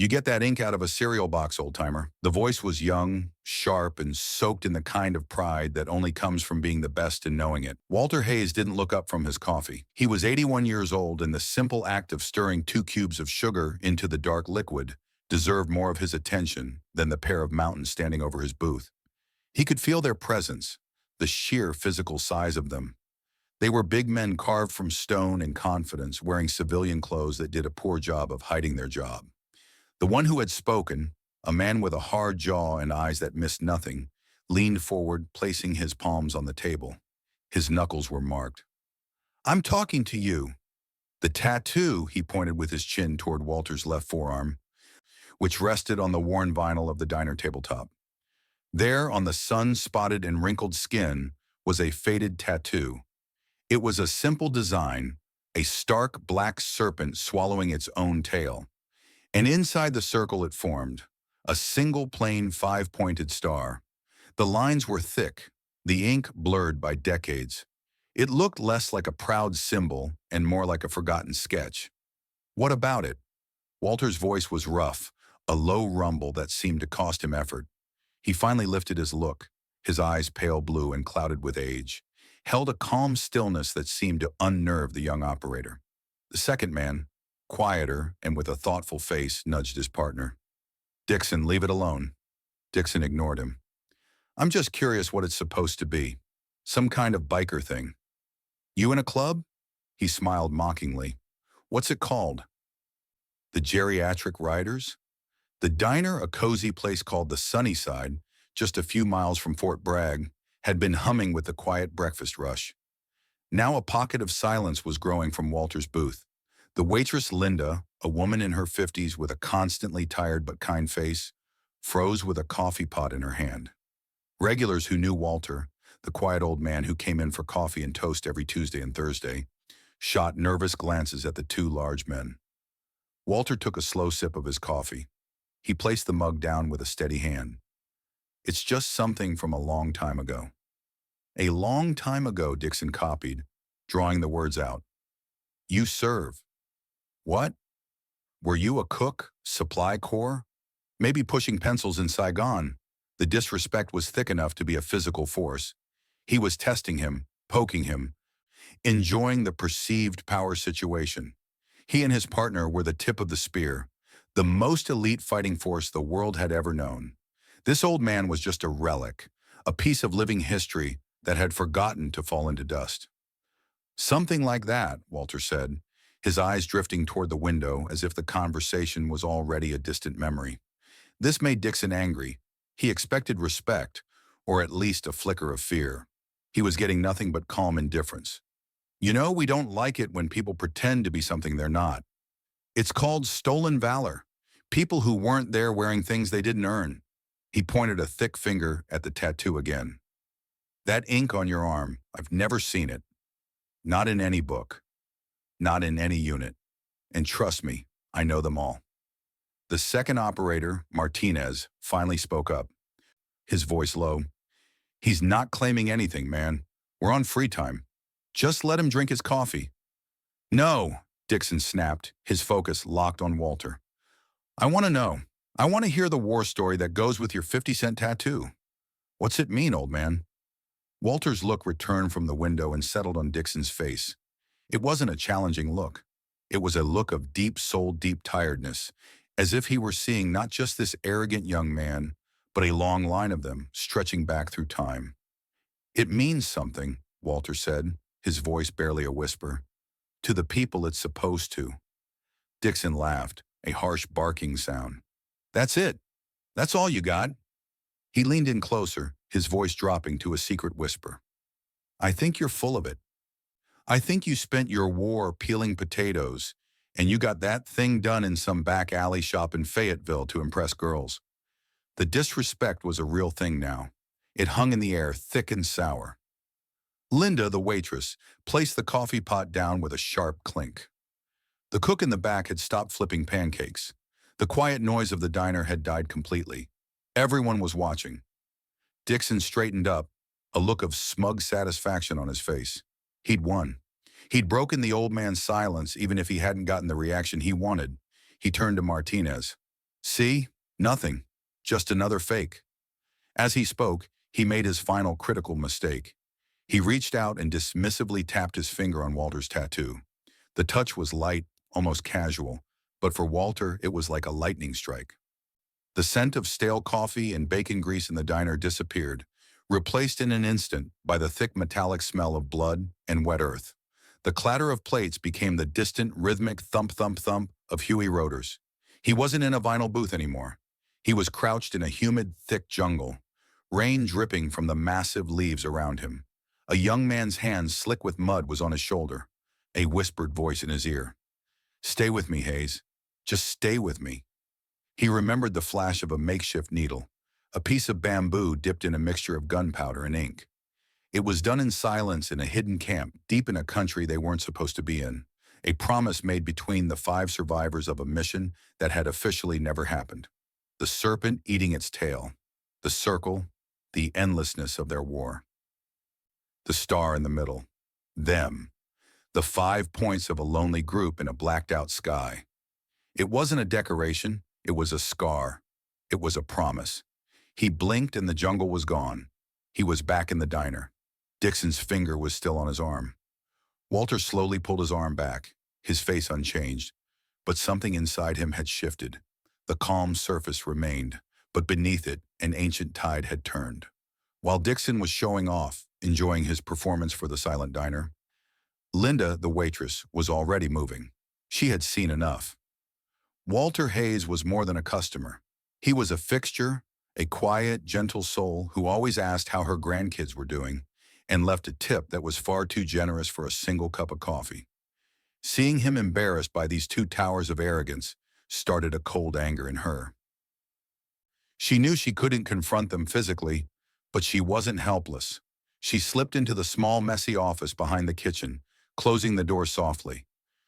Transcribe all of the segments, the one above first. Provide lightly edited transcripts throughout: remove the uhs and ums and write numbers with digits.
You get that ink out of a cereal box, old-timer. The voice was young, sharp, and soaked in the kind of pride that only comes from being the best and knowing it. Walter Hayes didn't look up from his coffee. He was 81 years old, and the simple act of stirring 2 cubes of sugar into the dark liquid deserved more of his attention than the pair of mountains standing over his booth. He could feel their presence, the sheer physical size of them. They were big men carved from stone and confidence, wearing civilian clothes that did a poor job of hiding their job. The one who had spoken, a man with a hard jaw and eyes that missed nothing, leaned forward, placing his palms on the table. His knuckles were marked. "I'm talking to you." The tattoo, he pointed with his chin toward Walter's left forearm, which rested on the worn vinyl of the diner tabletop. There, on the sun-spotted and wrinkled skin, was a faded tattoo. It was a simple design, a stark black serpent swallowing its own tail. And inside the circle it formed, a single plain five-pointed star. The lines were thick, the ink blurred by decades. It looked less like a proud symbol and more like a forgotten sketch. "What about it?" Walter's voice was rough, a low rumble that seemed to cost him effort. He finally lifted his look, his eyes pale blue and clouded with age, held a calm stillness that seemed to unnerve the young operator. The second man, quieter and with a thoughtful face, nudged his partner. "Dixon, leave it alone." Dixon ignored him. "I'm just curious what it's supposed to be. Some kind of biker thing." "You in a club?" He smiled mockingly. "What's it called?" "The Geriatric Riders?" The diner, a cozy place called the Sunnyside, just a few miles from Fort Bragg, had been humming with the quiet breakfast rush. Now a pocket of silence was growing from Walter's booth. The waitress Linda, a woman in her 50s with a constantly tired but kind face, froze with a coffee pot in her hand. Regulars who knew Walter, the quiet old man who came in for coffee and toast every Tuesday and Thursday, shot nervous glances at the two large men. Walter took a slow sip of his coffee. He placed the mug down with a steady hand. "It's just something from a long time ago." "A long time ago," Dixon copied, drawing the words out. "You serve." "What? Were you a cook, supply corps? Maybe pushing pencils in Saigon?" The disrespect was thick enough to be a physical force. He was testing him, poking him, enjoying the perceived power situation. He and his partner were the tip of the spear, the most elite fighting force the world had ever known. This old man was just a relic, a piece of living history that had forgotten to fall into dust. "Something like that," Walter said, his eyes drifting toward the window as if the conversation was already a distant memory. This made Dixon angry. He expected respect, or at least a flicker of fear. He was getting nothing but calm indifference. "You know, we don't like it when people pretend to be something they're not. It's called stolen valor. People who weren't there wearing things they didn't earn." He pointed a thick finger at the tattoo again. "That ink on your arm, I've never seen it. Not in any book. Not in any unit. And trust me, I know them all." The second operator, Martinez, finally spoke up, his voice low. "He's not claiming anything, man. We're on free time. Just let him drink his coffee." "No," Dixon snapped, his focus locked on Walter. "I want to know. I want to hear the war story that goes with your 50-cent tattoo. What's it mean, old man?" Walter's look returned from the window and settled on Dixon's face. It wasn't a challenging look. It was a look of deep-souled, deep tiredness, as if he were seeing not just this arrogant young man, but a long line of them stretching back through time. "It means something," Walter said, his voice barely a whisper. "To the people it's supposed to." Dixon laughed, a harsh barking sound. "That's it. That's all you got." He leaned in closer, his voice dropping to a secret whisper. "I think you're full of it. I think you spent your war peeling potatoes, and you got that thing done in some back alley shop in Fayetteville to impress girls." The disrespect was a real thing now. It hung in the air, thick and sour. Linda, the waitress, placed the coffee pot down with a sharp clink. The cook in the back had stopped flipping pancakes. The quiet noise of the diner had died completely. Everyone was watching. Dixon straightened up, a look of smug satisfaction on his face. He'd won. He'd broken the old man's silence, even if he hadn't gotten the reaction he wanted. He turned to Martinez. See? Nothing. Just another fake. As he spoke, he made his final critical mistake. He reached out and dismissively tapped his finger on Walter's tattoo. The touch was light, almost casual, but for Walter, it was like a lightning strike. The scent of stale coffee and bacon grease in the diner disappeared, replaced in an instant by the thick metallic smell of blood and wet earth. The clatter of plates became the distant, rhythmic thump-thump-thump of Huey Rotors. He wasn't in a vinyl booth anymore. He was crouched in a humid, thick jungle, rain dripping from the massive leaves around him. A young man's hand slick with mud was on his shoulder, a whispered voice in his ear. "Stay with me, Hayes. Just stay with me." He remembered the flash of a makeshift needle, a piece of bamboo dipped in a mixture of gunpowder and ink. It was done in silence in a hidden camp, deep in a country they weren't supposed to be in, a promise made between the 5 survivors of a mission that had officially never happened. The serpent eating its tail, the circle, the endlessness of their war. The star in the middle, them, the 5 points of a lonely group in a blacked-out sky. It wasn't a decoration, it was a scar. It was a promise. He blinked and the jungle was gone. He was back in the diner. Dixon's finger was still on his arm. Walter slowly pulled his arm back, his face unchanged, but something inside him had shifted. The calm surface remained, but beneath it, an ancient tide had turned. While Dixon was showing off, enjoying his performance for the silent diner, Linda, the waitress, was already moving. She had seen enough. Walter Hayes was more than a customer. He was a fixture, a quiet, gentle soul who always asked how her grandkids were doing and left a tip that was far too generous for a single cup of coffee. Seeing him embarrassed by these 2 towers of arrogance started a cold anger in her. She knew she couldn't confront them physically, but she wasn't helpless. She slipped into the small, messy office behind the kitchen, closing the door softly.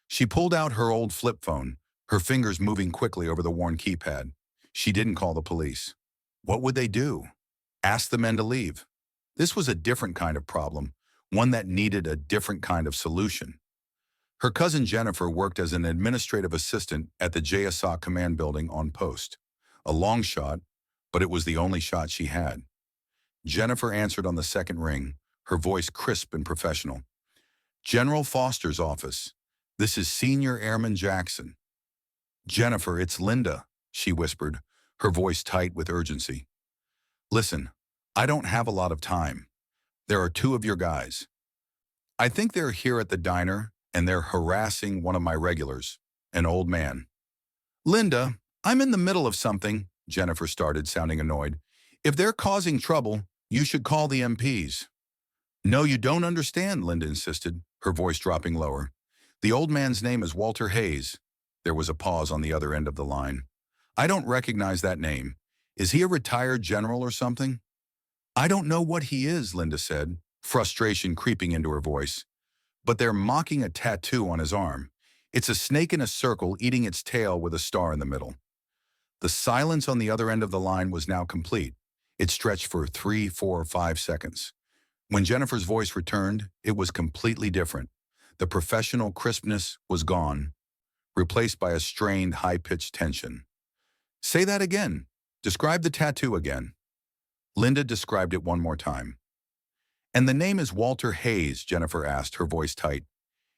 She pulled out her old flip phone, her fingers moving quickly over the worn keypad. She didn't call the police. What would they do? Ask the men to leave. This was a different kind of problem, one that needed a different kind of solution. Her cousin Jennifer worked as an administrative assistant at the JSOC command building on post. A long shot, but it was the only shot she had. Jennifer answered on the second ring, her voice crisp and professional. "General Foster's office. This is Senior Airman Jackson." "Jennifer, it's Linda," she whispered, her voice tight with urgency. "Listen, I don't have a lot of time. There are 2 of your guys. I think they're here at the diner, and they're harassing one of my regulars, an old man." "Linda, I'm in the middle of something," Jennifer started, sounding annoyed. "If they're causing trouble, you should call the MPs." "No, you don't understand," Linda insisted, her voice dropping lower. "The old man's name is Walter Hayes." There was a pause on the other end of the line. "I don't recognize that name. Is he a retired general or something?" "I don't know what he is," Linda said, frustration creeping into her voice. "But they're mocking a tattoo on his arm. It's a snake in a circle eating its tail with a star in the middle." The silence on the other end of the line was now complete. It stretched for 3, 4, 5 seconds. When Jennifer's voice returned, it was completely different. The professional crispness was gone, replaced by a strained, high-pitched tension. "Say that again. Describe the tattoo again." Linda described it one more time. "And the name is Walter Hayes?" Jennifer asked, her voice tight.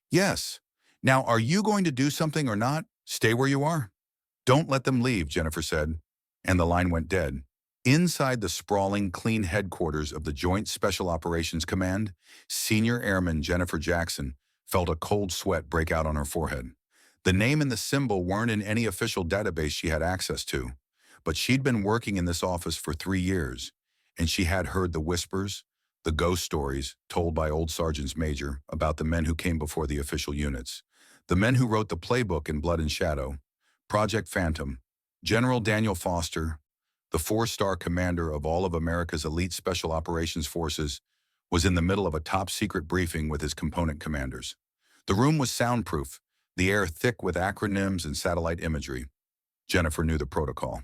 "Yes. Now, are you going to do something or not? Stay where you are?" "Don't let them leave," Jennifer said, and the line went dead. Inside the sprawling, clean headquarters of the Joint Special Operations Command, Senior Airman Jennifer Jackson felt a cold sweat break out on her forehead. The name and the symbol weren't in any official database she had access to, but she'd been working in this office for 3 years, and she had heard the whispers, the ghost stories told by old sergeants major about the men who came before the official units, the men who wrote the playbook in Blood and Shadow, Project Phantom, General Daniel Foster, the 4-star commander of all of America's elite special operations forces, was in the middle of a top-secret briefing with his component commanders. The room was soundproof, the air thick with acronyms and satellite imagery. Jennifer knew the protocol.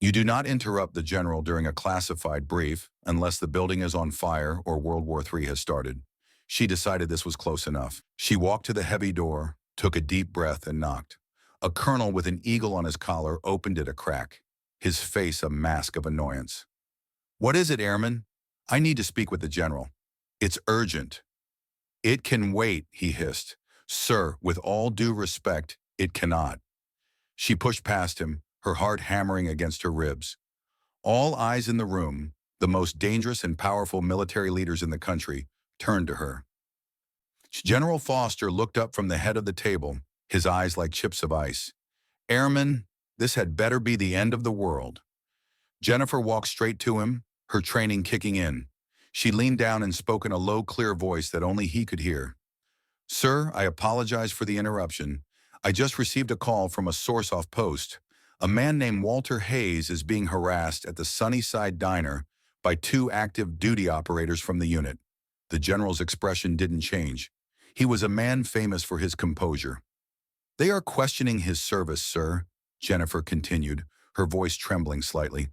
You do not interrupt the general during a classified brief unless the building is on fire or World War III has started. She decided this was close enough. She walked to the heavy door, took a deep breath, and knocked. A colonel with an eagle on his collar opened it a crack, his face a mask of annoyance. "What is it, Airman? I need to speak with the general. It's urgent." "It can wait," he hissed. "Sir, with all due respect, it cannot." She pushed past him, her heart hammering against her ribs. All eyes in the room, the most dangerous and powerful military leaders in the country, turned to her. General Foster looked up from the head of the table, his eyes like chips of ice. "Airman, this had better be the end of the world." Jennifer walked straight to him, her training kicking in. She leaned down and spoke in a low, clear voice that only he could hear. "Sir, I apologize for the interruption. I just received a call from a source off post. A man named Walter Hayes is being harassed at the Sunnyside Diner by two active duty operators from the unit." The general's expression didn't change. He was a man famous for his composure. "They are questioning his service, sir," Jennifer continued, her voice trembling slightly.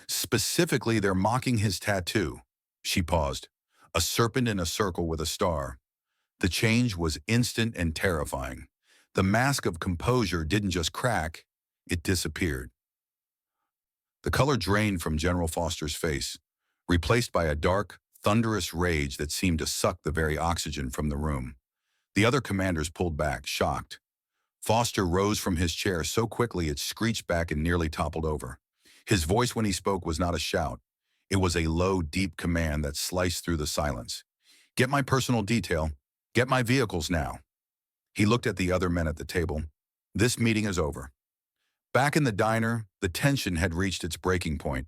"Specifically, they're mocking his tattoo." She paused. A serpent in a circle with a star. The change was instant and terrifying. The mask of composure didn't just crack, it disappeared. The color drained from General Foster's face, replaced by a dark, thunderous rage that seemed to suck the very oxygen from the room. The other commanders pulled back, shocked. Foster rose from his chair so quickly it screeched back and nearly toppled over. His voice when he spoke was not a shout. It was a low, deep command that sliced through the silence. "Get my personal detail. Get my vehicles now." He looked at the other men at the table. "This meeting is over." Back in the diner, the tension had reached its breaking point.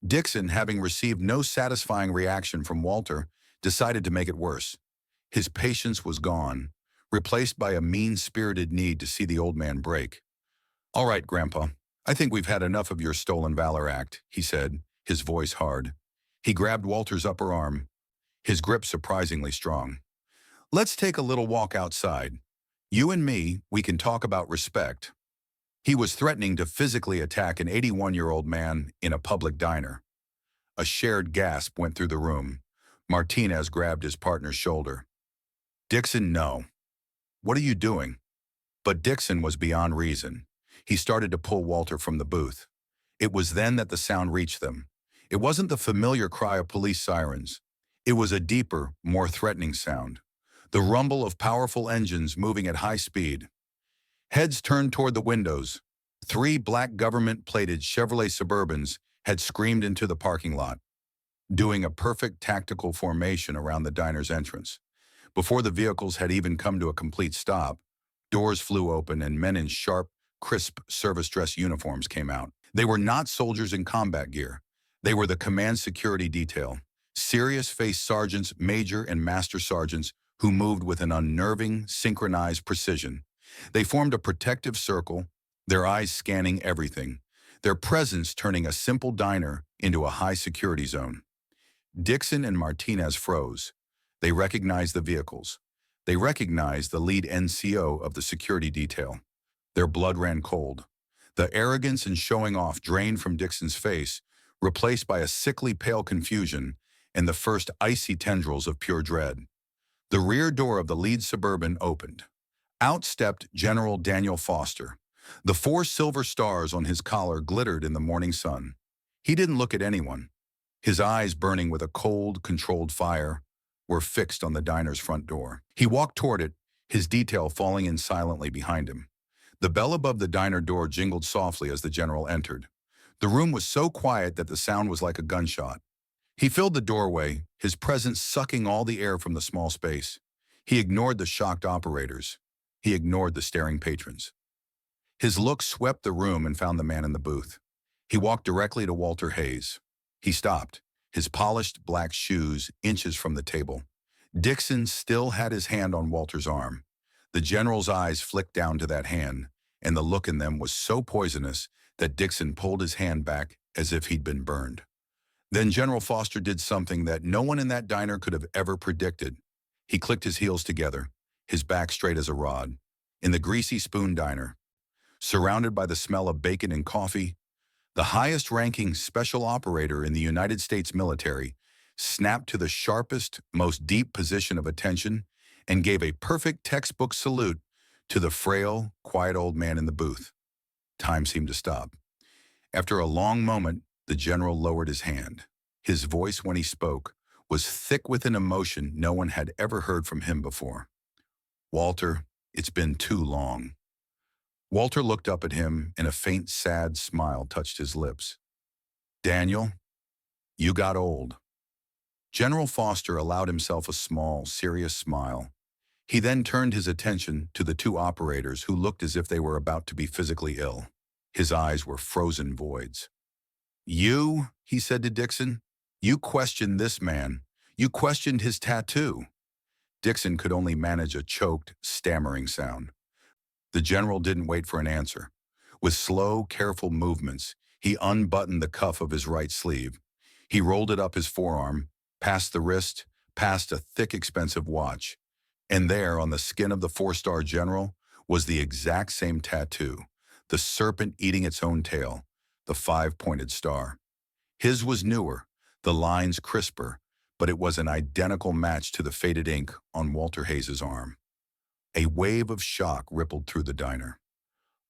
Dixon, having received no satisfying reaction from Walter, decided to make it worse. His patience was gone, replaced by a mean-spirited need to see the old man break. "All right, Grandpa, I think we've had enough of your stolen valor act," he said, his voice hard. He grabbed Walter's upper arm, his grip surprisingly strong. "Let's take a little walk outside. You and me, we can talk about respect." He was threatening to physically attack an 81-year-old man in a public diner. A shared gasp went through the room. Martinez grabbed his partner's shoulder. "Dixon, no. What are you doing?" But Dixon was beyond reason. He started to pull Walter from the booth. It was then that the sound reached them. It wasn't the familiar cry of police sirens. It was a deeper, more threatening sound. The rumble of powerful engines moving at high speed. Heads turned toward the windows. Three black government-plated Chevrolet Suburbans had screamed into the parking lot, doing a perfect tactical formation around the diner's entrance. Before the vehicles had even come to a complete stop, doors flew open and men in sharp, crisp service dress uniforms came out. They were not soldiers in combat gear. They were the command security detail, serious-faced sergeants, major and master sergeants who moved with an unnerving, synchronized precision. They formed a protective circle, their eyes scanning everything, their presence turning a simple diner into a high-security zone. Dixon and Martinez froze. They recognized the vehicles. They recognized the lead NCO of the security detail. Their blood ran cold. The arrogance and showing off drained from Dixon's face, replaced by a sickly pale confusion and the first icy tendrils of pure dread. The rear door of the lead Suburban opened. Out stepped General Daniel Foster. The 4 silver stars on his collar glittered in the morning sun. He didn't look at anyone. His eyes, burning with a cold, controlled fire, were fixed on the diner's front door. He walked toward it, his detail falling in silently behind him. The bell above the diner door jingled softly as the general entered. The room was so quiet that the sound was like a gunshot. He filled the doorway, his presence sucking all the air from the small space. He ignored the shocked operators. He ignored the staring patrons. His look swept the room and found the man in the booth. He walked directly to Walter Hayes. He stopped, his polished black shoes inches from the table. Dixon still had his hand on Walter's arm. The general's eyes flicked down to that hand, and the look in them was so poisonous that Dixon pulled his hand back as if he'd been burned. Then General Foster did something that no one in that diner could have ever predicted. He clicked his heels together, his back straight as a rod. In the Greasy Spoon Diner, surrounded by the smell of bacon and coffee, the highest-ranking special operator in the United States military snapped to the sharpest, most deep position of attention and gave a perfect textbook salute to the frail, quiet old man in the booth. Time seemed to stop. After a long moment, the general lowered his hand. His voice, when he spoke, was thick with an emotion no one had ever heard from him before. "Walter, it's been too long." Walter looked up at him, and a faint, sad smile touched his lips. "Daniel, you got old." General Foster allowed himself a small, serious smile. He then turned his attention to the two operators who looked as if they were about to be physically ill. His eyes were frozen voids. "You," he said to Dixon, "you questioned this man. You questioned his tattoo." Dixon could only manage a choked, stammering sound. The general didn't wait for an answer. With slow, careful movements, he unbuttoned the cuff of his right sleeve. He rolled it up his forearm, past the wrist, past a thick, expensive watch. And there, on the skin of the four-star general, was the exact same tattoo, the serpent eating its own tail, the five-pointed star. His was newer, the lines crisper, but it was an identical match to the faded ink on Walter Hayes's arm. A wave of shock rippled through the diner.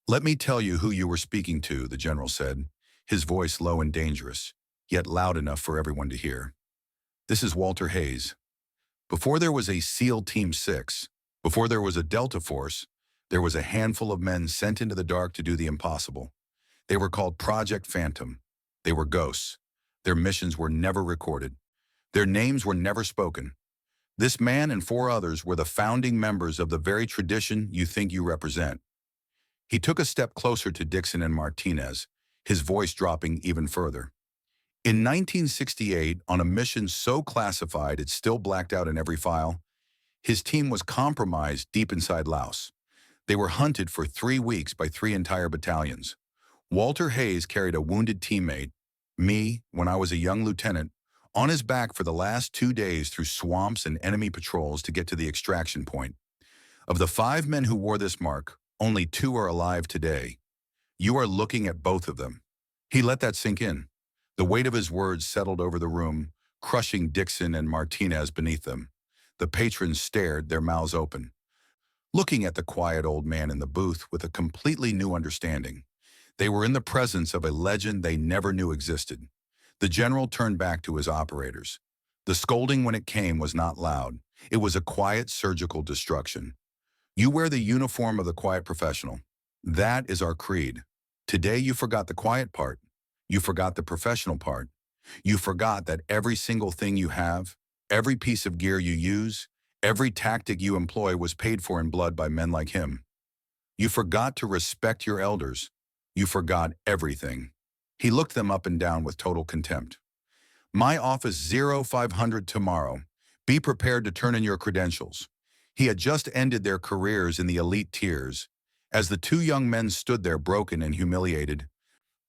"Let me tell you who you were speaking to," the general said, his voice low and dangerous, yet loud enough for everyone to hear. "This is Walter Hayes. Before there was a SEAL Team 6, before there was a Delta Force, there was a handful of men sent into the dark to do the impossible. They were called Project Phantom. They were ghosts. Their missions were never recorded. Their names were never spoken. This man and four others were the founding members of the very tradition you think you represent." He took a step closer to Dixon and Martinez, his voice dropping even further. "In 1968, on a mission so classified it still blacked out in every file, his team was compromised deep inside Laos. They were hunted for 3 weeks by 3 entire battalions. Walter Hayes carried a wounded teammate, me, when I was a young lieutenant, on his back for the last 2 days through swamps and enemy patrols to get to the extraction point. Of the 5 men who wore this mark, only 2 are alive today. You are looking at both of them." He let that sink in. The weight of his words settled over the room, crushing Dixon and Martinez beneath them. The patrons stared, their mouths open, looking at the quiet old man in the booth with a completely new understanding. They were in the presence of a legend they never knew existed. The general turned back to his operators. The scolding, when it came, was not loud. It was a quiet, surgical destruction. "You wear the uniform of the quiet professional. That is our creed. Today you forgot the quiet part. You forgot the professional part. You forgot that every single thing you have, every piece of gear you use, every tactic you employ was paid for in blood by men like him. You forgot to respect your elders. You forgot everything." He looked them up and down with total contempt. "My office 0500 tomorrow. Be prepared to turn in your credentials." He had just ended their careers in the elite tiers. As the 2 young men stood there broken and humiliated,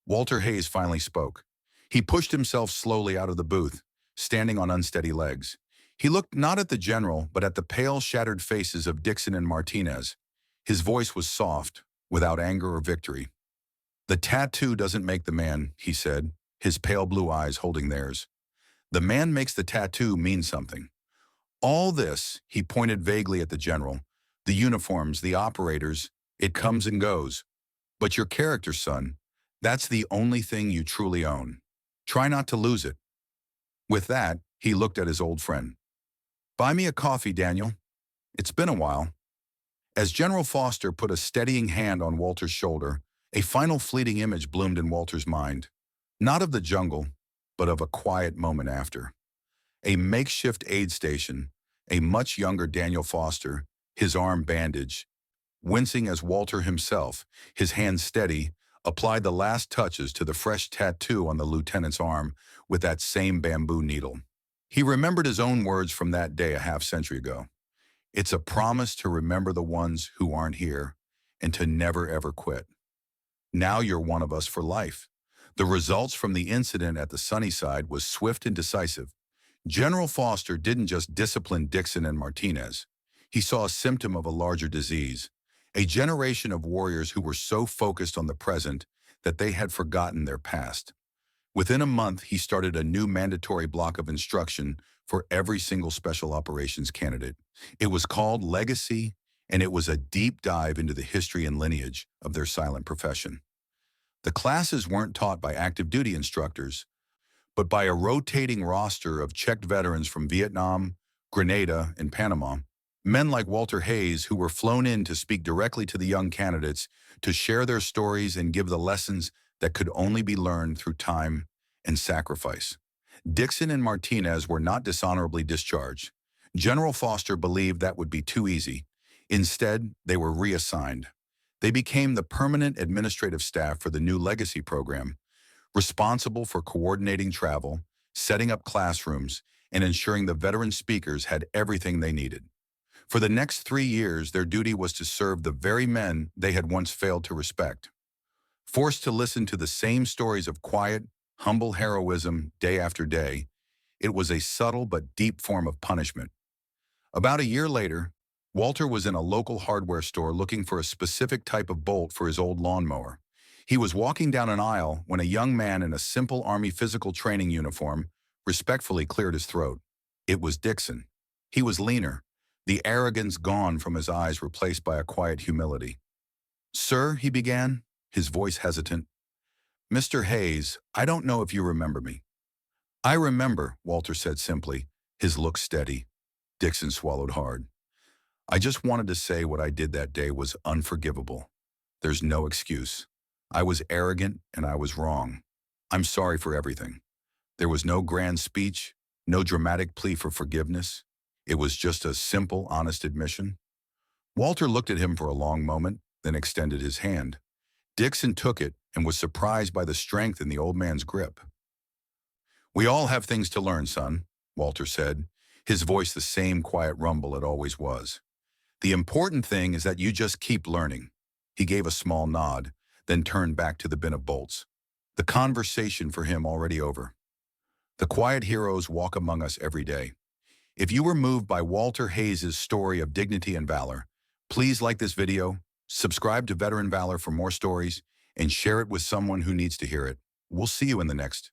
Walter Hayes finally spoke. He pushed himself slowly out of the booth, standing on unsteady legs. He looked not at the general, but at the pale, shattered faces of Dixon and Martinez. His voice was soft, without anger or victory. "The tattoo doesn't make the man," he said, his pale blue eyes holding theirs. "The man makes the tattoo mean something. All this," he pointed vaguely at the general, "the uniforms, the operators, it comes and goes. But your character, son, that's the only thing you truly own. Try not to lose it." With that, he looked at his old friend. "Buy me a coffee, Daniel. It's been a while." As General Foster put a steadying hand on Walter's shoulder, a final fleeting image bloomed in Walter's mind. Not of the jungle, but of a quiet moment after. A makeshift aid station, a much younger Daniel Foster, his arm bandaged, wincing as Walter himself, his hand steady, applied the last touches to the fresh tattoo on the lieutenant's arm with that same bamboo needle. He remembered his own words from that day a half-century ago. "It's a promise to remember the ones who aren't here and to never ever quit. Now you're one of us for life." The results from the incident at the Sunnyside was swift and decisive. General Foster didn't just discipline Dixon and Martinez. He saw a symptom of a larger disease, a generation of warriors who were so focused on the present that they had forgotten their past. Within a month, he started a new mandatory block of instruction for every single special operations candidate. It was called Legacy, and it was a deep dive into the history and lineage of their silent profession. The classes weren't taught by active duty instructors, but by a rotating roster of checked veterans from Vietnam, Grenada, and Panama, men like Walter Hayes who were flown in to speak directly to the young candidates, to share their stories and give the lessons that could only be learned through time and sacrifice. Dixon and Martinez were not dishonorably discharged. General Foster believed that would be too easy. Instead, they were reassigned. They became the permanent administrative staff for the new Legacy program, responsible for coordinating travel, setting up classrooms, and ensuring the veteran speakers had everything they needed. For the next 3 years, their duty was to serve the very men they had once failed to respect. Forced to listen to the same stories of quiet, humble heroism day after day, it was a subtle but deep form of punishment. About a year later, Walter was in a local hardware store looking for a specific type of bolt for his old lawnmower. He was walking down an aisle when a young man in a simple Army physical training uniform respectfully cleared his throat. It was Dixon. He was leaner, the arrogance gone from his eyes replaced by a quiet humility. "Sir," he began, his voice hesitant. "Mr. Hayes, I don't know if you remember me." "I remember," Walter said simply, his look steady. Dixon swallowed hard. "I just wanted to say what I did that day was unforgivable. There's no excuse. I was arrogant and I was wrong. I'm sorry for everything." There was no grand speech, no dramatic plea for forgiveness. It was just a simple, honest admission. Walter looked at him for a long moment, then extended his hand. Dixon took it and was surprised by the strength in the old man's grip. "We all have things to learn, son," Walter said, his voice the same quiet rumble it always was. "The important thing is that you just keep learning." He gave a small nod, then turned back to the bin of bolts. The conversation for him already over. The quiet heroes walk among us every day. If you were moved by Walter Hayes' story of dignity and valor, please like this video, subscribe to Veteran Valor for more stories, and share it with someone who needs to hear it. We'll see you in the next.